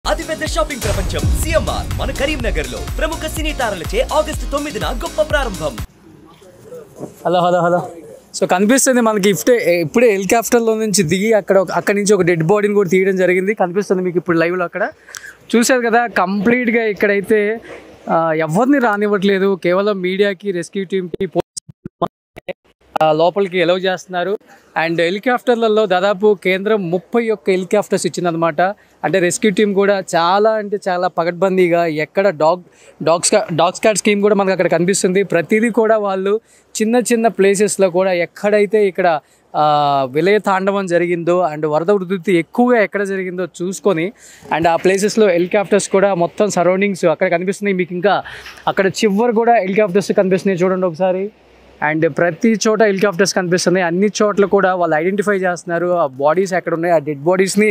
అతిపెద్ద షాపింగ్ ప్రపంచం సిఎంఆర్ మన కరీంనగర్ లో ప్రముఖ సినీ తారలచే ఆగస్టు 9న గొప్ప ప్రారంభం. హలో సో కనిపిస్తుంది మనకి ఇప్పుడే హెలికాప్టర్లో నుంచి దిగి అక్కడి నుంచి ఒక డెడ్ బాడీని కూడా తీయడం జరిగింది. కనిపిస్తుంది మీకు ఇప్పుడు లైవ్లో అక్కడ చూశారు కదా. కంప్లీట్గా ఇక్కడైతే ఎవరిని రానివ్వట్లేదు. కేవలం మీడియాకి, రెస్క్యూ టీమ్కి, లోపలికి ఎలవ్ చేస్తున్నారు. అండ్ హెలికాప్టర్లలో దాదాపు కేంద్రం 31 హెలికాప్టర్స్ ఇచ్చిందనమాట. అంటే రెస్క్యూ టీమ్ కూడా చాలా పగడ్బందీగా ఎక్కడ డాగ్ స్క్వాడ్ స్కీమ్ కూడా మనకు అక్కడ కనిపిస్తుంది. ప్రతిదీ కూడా వాళ్ళు చిన్న ప్లేసెస్లో కూడా ఎక్కడైతే ఇక్కడ విలయ తాండవం జరిగిందో అండ్ వరద ఉధృతి ఎక్కువగా ఎక్కడ జరిగిందో చూసుకొని అండ్ ఆ ప్లేసెస్లో హెలికాప్టర్స్ కూడా మొత్తం సరౌండింగ్స్ అక్కడ కనిపిస్తున్నాయి. మీకు ఇంకా అక్కడ చివరి కూడా హెలికాప్టర్స్ కనిపిస్తున్నాయి చూడండి ఒకసారి. అండ్ ప్రతి చోట హెలికాప్టర్స్ కనిపిస్తున్నాయి. అన్ని చోట్ల కూడా వాళ్ళు ఐడెంటిఫై చేస్తున్నారు. ఆ బాడీస్ ఎక్కడ ఉన్నాయి, ఆ డెడ్ బాడీస్ని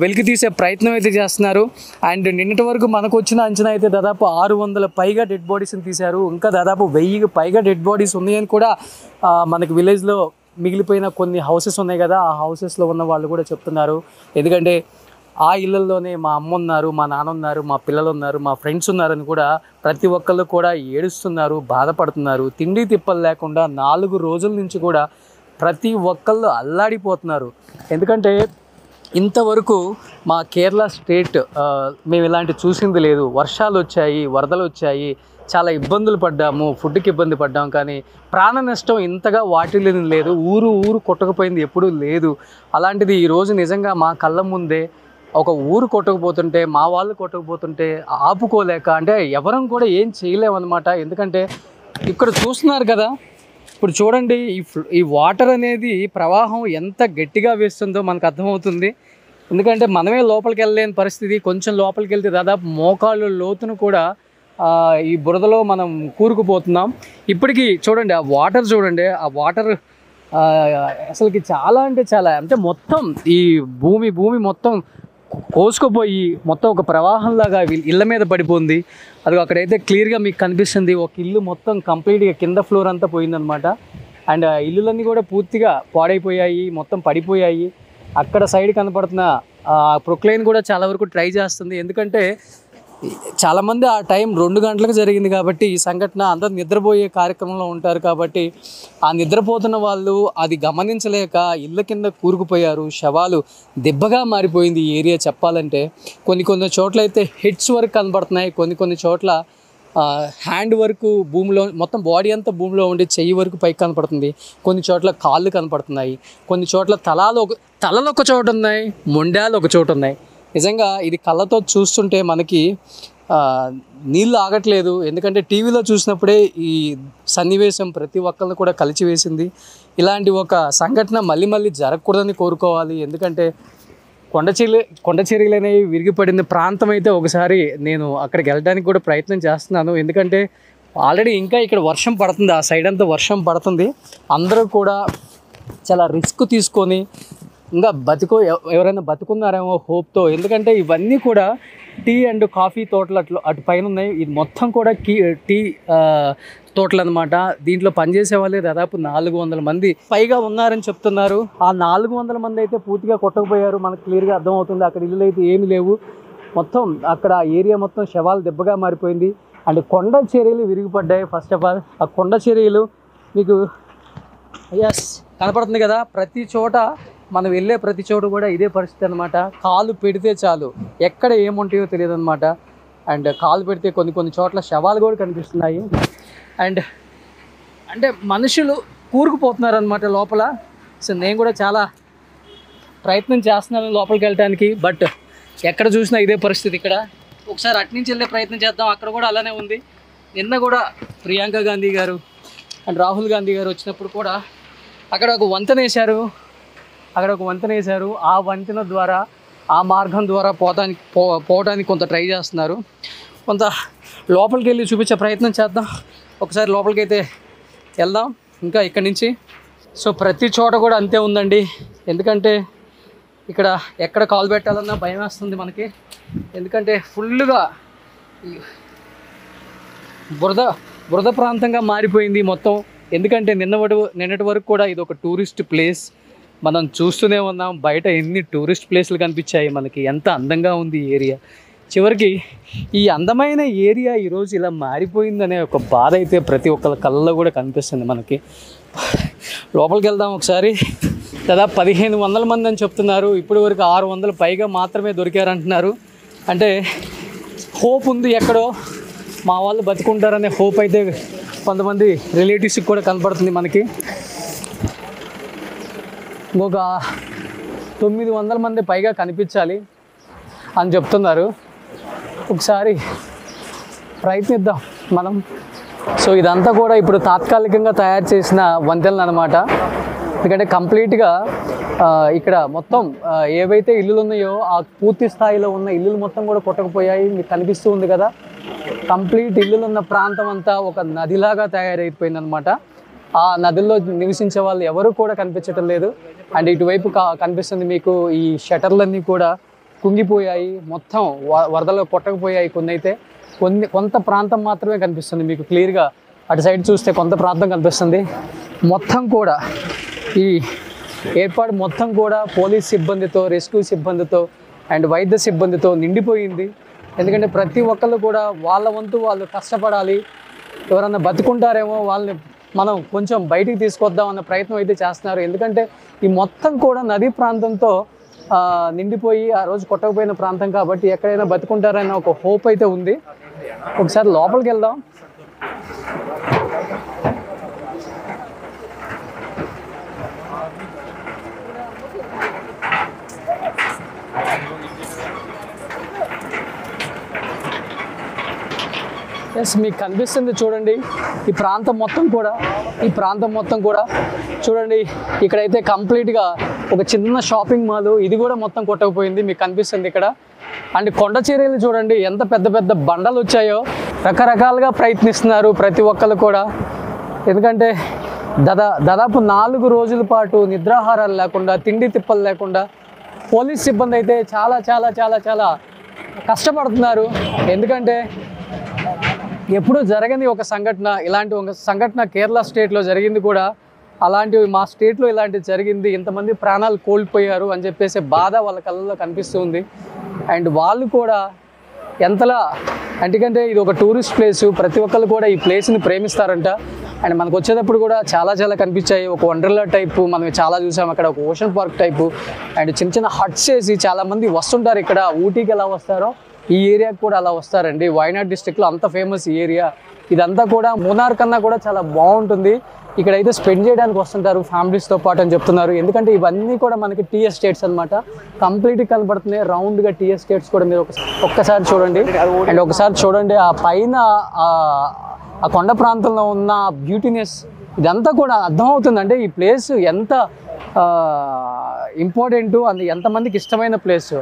వెలికి తీసే ప్రయత్నం అయితే చేస్తున్నారు. అండ్ నిన్నటి వరకు మనకు వచ్చిన అంచనా అయితే దాదాపు 600 పైగా డెడ్ బాడీస్ని తీశారు. ఇంకా దాదాపు 1000 పైగా డెడ్ బాడీస్ ఉన్నాయని కూడా మనకి విలేజ్లో మిగిలిపోయిన కొన్ని హౌసెస్ ఉన్నాయి కదా, ఆ హౌసెస్లో ఉన్న వాళ్ళు కూడా చెప్తున్నారు. ఎందుకంటే ఆ ఇళ్ళల్లోనే మా అమ్మ ఉన్నారు, మా నాన్న ఉన్నారు, మా పిల్లలు ఉన్నారు, మా ఫ్రెండ్స్ ఉన్నారని కూడా ప్రతి ఒక్కళ్ళు కూడా ఏడుస్తున్నారు, బాధపడుతున్నారు. తిండి తిప్పలు లేకుండా 4 రోజుల నుంచి కూడా ప్రతి ఒక్కళ్ళు అల్లాడిపోతున్నారు. ఎందుకంటే ఇంతవరకు మా కేరళ స్టేట్ మేము ఇలాంటి చూసింది లేదు. వర్షాలు వచ్చాయి, వరదలు వచ్చాయి, చాలా ఇబ్బందులు పడ్డాము, ఫుడ్కి ఇబ్బంది పడ్డాము, కానీ ప్రాణ నష్టం ఇంతగా వాటిల్లేని లేదు. ఊరు కొట్టకపోయింది ఎప్పుడూ లేదు. అలాంటిది ఈరోజు నిజంగా మా కళ్ళ ముందే ఒక ఊరు కొట్టకపోతుంటే, మా వాళ్ళు కొట్టకపోతుంటే ఆపుకోలేక అంటే ఎవరం కూడా ఏం చేయలేమన్నమాట. ఎందుకంటే ఇక్కడ చూస్తున్నారు కదా, ఇప్పుడు చూడండి ఈ వాటర్ అనేది ప్రవాహం ఎంత గట్టిగా వేస్తుందో మనకు అర్థమవుతుంది. ఎందుకంటే మనమే లోపలికి వెళ్ళలేని పరిస్థితి. కొంచెం లోపలికి వెళ్తే దాదాపు మోకాళ్ళు లోతును కూడా ఈ బురదలో మనం కూరుకుపోతున్నాం. ఇప్పటికీ చూడండి ఆ వాటర్ చూడండి, ఆ వాటర్ అసలుకి చాలా అంటే మొత్తం ఈ భూమి మొత్తం కోసుకుపోయి మొత్తం ఒక ప్రవాహంలాగా ఇళ్ళ మీద పడిపోయింది. అది అక్కడైతే క్లియర్గా మీకు కనిపిస్తుంది. ఒక ఇల్లు మొత్తం కంప్లీట్గా కింద ఫ్లోర్ అంతా పోయిందనమాట. అండ్ ఇల్లులన్నీ కూడా పూర్తిగా పాడైపోయాయి, మొత్తం పడిపోయాయి. అక్కడ సైడ్ కనపడుతున్న ప్రొక్లైన్ కూడా చాలా వరకు ట్రై చేస్తుంది. ఎందుకంటే చాలామంది ఆ టైం 2 గంటలకు జరిగింది కాబట్టి ఈ సంఘటన అందరూ నిద్రపోయే కార్యక్రమంలో ఉంటారు కాబట్టి ఆ నిద్రపోతున్న వాళ్ళు అది గమనించలేక ఇళ్ళ కింద కూరుకుపోయారు. శవాలు దెబ్బగా మారిపోయింది ఈ ఏరియా చెప్పాలంటే. కొన్ని చోట్ల అయితే హెడ్స్ వరకు కనబడుతున్నాయి, కొన్ని చోట్ల హ్యాండ్ వరకు భూమిలో మొత్తం బాడీ అంతా భూమిలో ఉండి చెయ్యి వరకు పైకి కనపడుతుంది. కొన్ని చోట్ల కాళ్ళు కనపడుతున్నాయి, కొన్ని చోట్ల తలలు ఒక చోట ఉన్నాయి, మొండాలు ఒక చోట ఉన్నాయి. నిజంగా ఇది కళ్ళతో చూస్తుంటే మనకి నీళ్ళు ఆగట్లేదు. ఎందుకంటే టీవీలో చూసినప్పుడే ఈ సన్నివేశం ప్రతి ఒక్కరిని కూడా కలిచివేసింది. ఇలాంటి ఒక సంఘటన మళ్ళీ జరగకూడదని కోరుకోవాలి. ఎందుకంటే కొండ చర్యలు అనేవి విరిగిపడిన ప్రాంతం అయితే ఒకసారి నేను అక్కడికి వెళ్ళడానికి కూడా ప్రయత్నం చేస్తున్నాను. ఎందుకంటే ఆల్రెడీ ఇంకా ఇక్కడ వర్షం పడుతుంది, ఆ సైడ్ అంతా వర్షం పడుతుంది. అందరూ కూడా చాలా రిస్క్ తీసుకొని ఇంకా ఎవరైనా బతుకున్నారేమో హోప్తో. ఎందుకంటే ఇవన్నీ కూడా టీ అండ్ కాఫీ తోటలు అటు పైన ఉన్నాయి. ఇది మొత్తం కూడా టీ తోటలు అనమాట. దీంట్లో పనిచేసే వాళ్ళే దాదాపు 400 మంది పైగా ఉన్నారని చెప్తున్నారు. ఆ 400 మంది అయితే పూర్తిగా కొట్టకపోయారు, మనకు క్లియర్గా అర్థమవుతుంది. అక్కడ ఇల్లు అయితే ఏమీ లేవు. మొత్తం అక్కడ ఏరియా మొత్తం శవాలు దెబ్బగా మారిపోయింది. అండ్ కొండ చర్యలు విరిగిపడ్డాయి. ఫస్ట్ ఆఫ్ ఆల్ ఆ కొండ చర్యలు మీకు కనపడుతుంది కదా, ప్రతి చోట మనం వెళ్ళే ప్రతి చోట కూడా ఇదే పరిస్థితి అనమాట. కాలు పెడితే చాలు ఎక్కడ ఏముంటాయో తెలియదు అనమాట. అండ్ కాలు పెడితే కొన్ని చోట్ల శవాలు కూడా కనిపిస్తున్నాయి. అండ్ అంటే మనుషులు కూరుకుపోతున్నారు అనమాట లోపల. సో నేను కూడా చాలా ప్రయత్నం చేస్తున్నాను లోపలికి వెళ్ళడానికి, బట్ ఎక్కడ చూసినా ఇదే పరిస్థితి. ఇక్కడ ఒకసారి అటు నుంచి వెళ్ళే ప్రయత్నం చేద్దాం, అక్కడ కూడా అలానే ఉంది. నిన్న కూడా ప్రియాంక గాంధీ గారు అండ్ రాహుల్ గాంధీ గారు వచ్చినప్పుడు కూడా అక్కడ ఒక వంతెన వేశారు. ఆ వంతెన ద్వారా, ఆ మార్గం ద్వారా పోవడానికి కొంత ట్రై చేస్తున్నారు. కొంత లోపలికి వెళ్ళి చూపించే ప్రయత్నం చేద్దాం. ఒకసారి లోపలికి అయితే వెళ్దాం ఇంకా ఇక్కడి నుంచి. సో ప్రతి చోట కూడా అంతే ఉందండి. ఎందుకంటే ఇక్కడ ఎక్కడ కాలు పెట్టాలన్నా భయం వేస్తుంది మనకి. ఎందుకంటే ఫుల్గా బురద ప్రాంతంగా మారిపోయింది మొత్తం. ఎందుకంటే నిన్నటి వరకు కూడా ఇది ఒక టూరిస్ట్ ప్లేస్. మనం చూస్తూనే ఉన్నాం, బయట ఎన్ని టూరిస్ట్ ప్లేస్లు కనిపించాయి మనకి, ఎంత అందంగా ఉంది ఈ ఏరియా. చివరికి ఈ అందమైన ఏరియా ఈరోజు ఇలా మారిపోయిందనే ఒక బాధ అయితే ప్రతి ఒక్కరి కళ్ళలో కూడా కనిపిస్తుంది మనకి. లోపలికి వెళ్దాం ఒకసారి. దాదాపు 1500 మంది అని చెప్తున్నారు, ఇప్పటి వరకు 600 పైగా మాత్రమే దొరికారంటున్నారు. అంటే హోప్ ఉంది, ఎక్కడో మా వాళ్ళు బతుకుంటారనే హోప్ అయితే కొంతమంది రిలేటివ్స్కి కూడా కనపడుతుంది మనకి. ఇంకొక 900 మంది పైగా కనిపించాలి అని చెప్తున్నారు. ఒకసారి ప్రయత్నిద్దాం మనం. సో ఇదంతా కూడా ఇప్పుడు తాత్కాలికంగా తయారు చేసిన వంతెనలు అనమాట. ఎందుకంటే కంప్లీట్గా ఇక్కడ మొత్తం ఏవైతే ఇల్లులు ఉన్నాయో ఆ పూర్తి స్థాయిలో ఉన్న ఇల్లులు మొత్తం కూడా కొట్టకపోయాయి. మీకు కనిపిస్తూ ఉంది కదా, కంప్లీట్ ఇల్లులు ఉన్న ప్రాంతం అంతా ఒక నదిలాగా తయారైపోయింది అనమాట. ఆ నదుల్లో నివసించే వాళ్ళు ఎవరు కూడా కనిపించటం లేదు. అండ్ ఇటువైపు కనిపిస్తుంది మీకు ఈ షటర్లన్నీ కూడా కుంగిపోయాయి, మొత్తం వరదలో కొట్టకపోయాయి. కొన్ని అయితే కొంత ప్రాంతం మాత్రమే కనిపిస్తుంది మీకు క్లియర్గా. అటు సైడ్ చూస్తే కొంత ప్రాంతం కనిపిస్తుంది. మొత్తం కూడా ఈ ఏర్పాటు మొత్తం కూడా పోలీస్ సిబ్బందితో, రెస్క్యూ సిబ్బందితో అండ్ వైద్య సిబ్బందితో నిండిపోయింది. ఎందుకంటే ప్రతి ఒక్కళ్ళు కూడా వాళ్ళ వంతు వాళ్ళు కష్టపడాలి. ఎవరన్నా బతుకుంటారేమో వాళ్ళని మనం కొంచెం బయటికి తీసుకొద్దాం అన్న ప్రయత్నం అయితే చేస్తున్నారు. ఎందుకంటే ఈ మొత్తం కూడా నదీ ప్రాంతంతో నిండిపోయి ఆ రోజు కొట్టకపోయిన ప్రాంతం కాబట్టి ఎక్కడైనా బతుకుంటారన్న ఒక హోప్ అయితే ఉంది. ఒకసారి లోపలికి వెళ్దాం. ఎస్, మీకు కనిపిస్తుంది చూడండి ఈ ప్రాంతం మొత్తం కూడా చూడండి. ఇక్కడైతే కంప్లీట్గా ఒక చిన్న షాపింగ్ మాల్, ఇది కూడా మొత్తం కొట్టకపోయింది, మీకు కనిపిస్తుంది ఇక్కడ. అండ్ కొండ చర్యలు చూడండి ఎంత పెద్ద పెద్ద బండలు వచ్చాయో. రకరకాలుగా ప్రయత్నిస్తున్నారు ప్రతి ఒక్కరు కూడా. ఎందుకంటే దాదాపు 4 రోజుల పాటు నిద్రాహారాలు లేకుండా, తిండి తిప్పలు లేకుండా పోలీస్ సిబ్బంది అయితే చాలా చాలా చాలా చాలా కష్టపడుతున్నారు. ఎందుకంటే ఎప్పుడూ జరగని ఒక సంఘటన, ఇలాంటి ఒక సంఘటన కేరళ స్టేట్లో జరిగింది కూడా. అలాంటివి మా స్టేట్లో ఇలాంటివి జరిగింది, ఇంతమంది ప్రాణాలు కోల్పోయారు అని చెప్పేసి బాధ వాళ్ళ కళ్ళల్లో కనిపిస్తుంది. అండ్ వాళ్ళు కూడా ఎంతలా, ఎందుకంటే ఇది ఒక టూరిస్ట్ ప్లేసు, ప్రతి ఒక్కరు కూడా ఈ ప్లేస్ని ప్రేమిస్తారంట. అండ్ మనకు వచ్చేటప్పుడు కూడా చాలా చాలా కనిపించాయి. ఒక వండర్లా టైపు మనం చాలా చూసాం అక్కడ, ఒక ఓషన్ పార్క్ టైపు. అండ్ చిన్న చిన్న హట్స్ వేసి చాలామంది వస్తుంటారు ఇక్కడ. ఊటీకి ఎలా వస్తారో ఈ ఏరియాకి కూడా అలా వస్తారండి. వయనాడ్ డిస్ట్రిక్ట్లో అంత ఫేమస్ ఈ ఏరియా. ఇదంతా కూడా మూనార్ కన్నా కూడా చాలా బాగుంటుంది. ఇక్కడైతే స్పెండ్ చేయడానికి వస్తుంటారు ఫ్యామిలీస్తో పాటు అని చెప్తున్నారు. ఎందుకంటే ఇవన్నీ కూడా మనకి టీ ఎస్టేట్స్ అనమాట. కంప్లీట్గా కనపడుతున్నాయి రౌండ్గా టీ ఎస్టేట్స్ కూడా. మీరు ఒక్కసారి చూడండి. అండ్ ఒకసారి చూడండి ఆ పైన ఆ కొండ ప్రాంతంలో ఉన్న బ్యూటీనెస్, ఇదంతా కూడా అర్థమవుతుంది. అంటే ఈ ప్లేస్ ఎంత ఇంపార్టెంటు, అది ఎంతమందికి ఇష్టమైన ప్లేస్.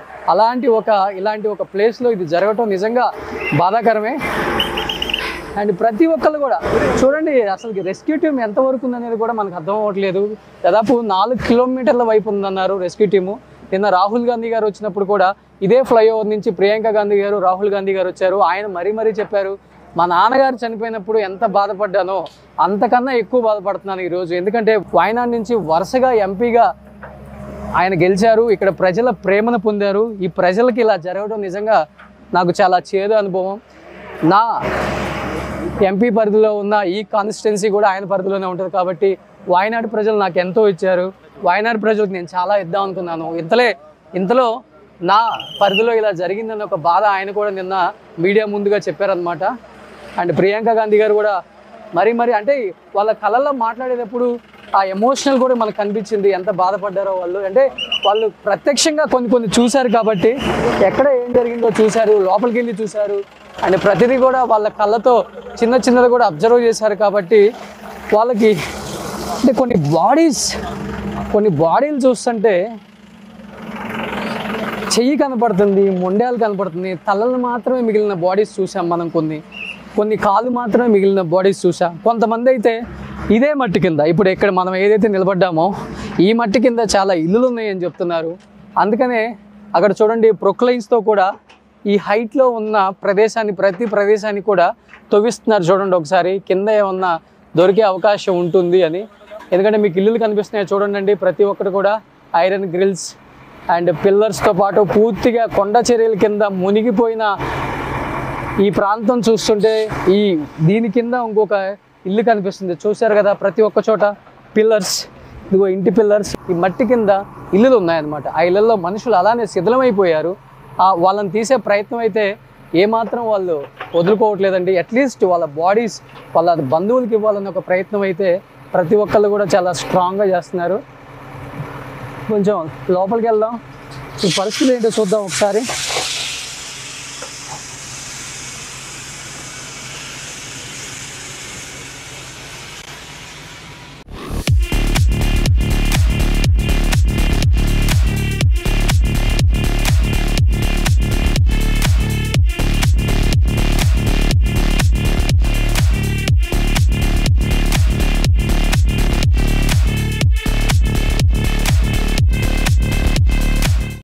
ఇలాంటి ఒక ప్లేస్లో ఇది జరగటం నిజంగా బాధాకరమే. అండ్ ప్రతి ఒక్కళ్ళు కూడా చూడండి, అసలు రెస్క్యూ టీమ్ ఎంతవరకు ఉందనేది కూడా మనకు అర్థం అవ్వట్లేదు. దాదాపు 4 కిలోమీటర్ల వైపు ఉందన్నారు రెస్క్యూ టీము. నిన్న రాహుల్ గాంధీ గారు వచ్చినప్పుడు కూడా ఇదే ఫ్లైఓవర్ నుంచి ప్రియాంక గాంధీ గారు, రాహుల్ గాంధీ గారు వచ్చారు. ఆయన మరీ చెప్పారు, మా నాన్నగారు చనిపోయినప్పుడు ఎంత బాధపడ్డానో అంతకన్నా ఎక్కువ బాధపడుతున్నాను ఈరోజు. ఎందుకంటే వయనాడ్ నుంచి వరుసగా ఎంపీగా ఆయన గెలిచారు, ఇక్కడ ప్రజల ప్రేమను పొందారు. ఈ ప్రజలకి ఇలా జరగడం నిజంగా నాకు చాలా చేదు అనుభవం. నా ఎంపీ పరిధిలో ఉన్న ఈ కాన్స్టిట్యున్సీ కూడా ఆయన పరిధిలోనే ఉంటుంది కాబట్టి వయనాడ్ ప్రజలు నాకు ఎంతో ఇచ్చారు. వయనాడ్ ప్రజలకు నేను చాలా ఇద్దాం అనుకున్నాను. ఇంతలో నా పరిధిలో ఇలా జరిగిందన్న ఒక బాధ ఆయన కూడా నిన్న మీడియా ముందుగా చెప్పారనమాట. అండ్ ప్రియాంక గాంధీ గారు కూడా మరీ అంటే వాళ్ళ కళల్లో మాట్లాడేటప్పుడు ఆ ఎమోషనల్ కూడా మనకు కనిపించింది, ఎంత బాధపడ్డారో వాళ్ళు. అంటే వాళ్ళు ప్రత్యక్షంగా కొన్ని చూశారు కాబట్టి, ఎక్కడ ఏం జరిగిందో చూశారు, లోపలికి వెళ్ళి చూశారు. అండ్ ప్రతిదీ కూడా వాళ్ళ కళ్ళతో చిన్నది కూడా అబ్జర్వ్ చేశారు కాబట్టి వాళ్ళకి అంటే కొన్ని బాడీలు చూస్తుంటే చెయ్యి కనపడుతుంది, మొండాలు కనపడుతుంది, తలలు మాత్రమే మిగిలిన బాడీస్ చూసాం మనం. కొన్ని కాళ్ళు మాత్రమే మిగిలిన బాడీస్ చూసాం. కొంతమంది అయితే ఇదే మట్టి కింద, ఇప్పుడు ఇక్కడ మనం ఏదైతే నిలబడ్డామో ఈ మట్టి కింద చాలా ఇల్లులు ఉన్నాయని చెప్తున్నారు. అందుకనే అక్కడ చూడండి ప్రొక్లైన్స్తో కూడా ఈ హైట్లో ఉన్న ప్రతి ప్రదేశాన్ని కూడా తవ్విస్తున్నారు. చూడండి ఒకసారి కింద ఏమన్నా దొరికే అవకాశం ఉంటుంది అని. ఎందుకంటే మీకు ఇల్లులు కనిపిస్తున్నాయి చూడండి, ప్రతి ఒక్కటి కూడా ఐరన్ గ్రిల్స్ అండ్ పిల్లర్స్తో పాటు పూర్తిగా కొండ చర్యల కింద మునిగిపోయిన ఈ ప్రాంతం చూస్తుంటే దీని కింద ఇంకొక ఇల్లు కనిపిస్తుంది. చూశారు కదా, ప్రతి ఒక్క చోట పిల్లర్స్, ఇదిగో ఇంటి పిల్లర్స్, ఈ మట్టి కింద ఇల్లులు ఉన్నాయన్నమాట. ఆ ఇళ్ళల్లో మనుషులు అలానే శిథిలమైపోయారు. వాళ్ళని తీసే ప్రయత్నం అయితే ఏమాత్రం వాళ్ళు వదులుకోవట్లేదండి. అట్లీస్ట్ వాళ్ళ బాడీస్ వాళ్ళ బంధువులకి ఇవ్వాలన్న ఒక ప్రయత్నం అయితే ప్రతి ఒక్కళ్ళు కూడా చాలా స్ట్రాంగ్గా చేస్తున్నారు. కొంచెం లోపలికి వెళ్దాం, ఈ పరిస్థితులు ఏంటో చూద్దాం ఒకసారి.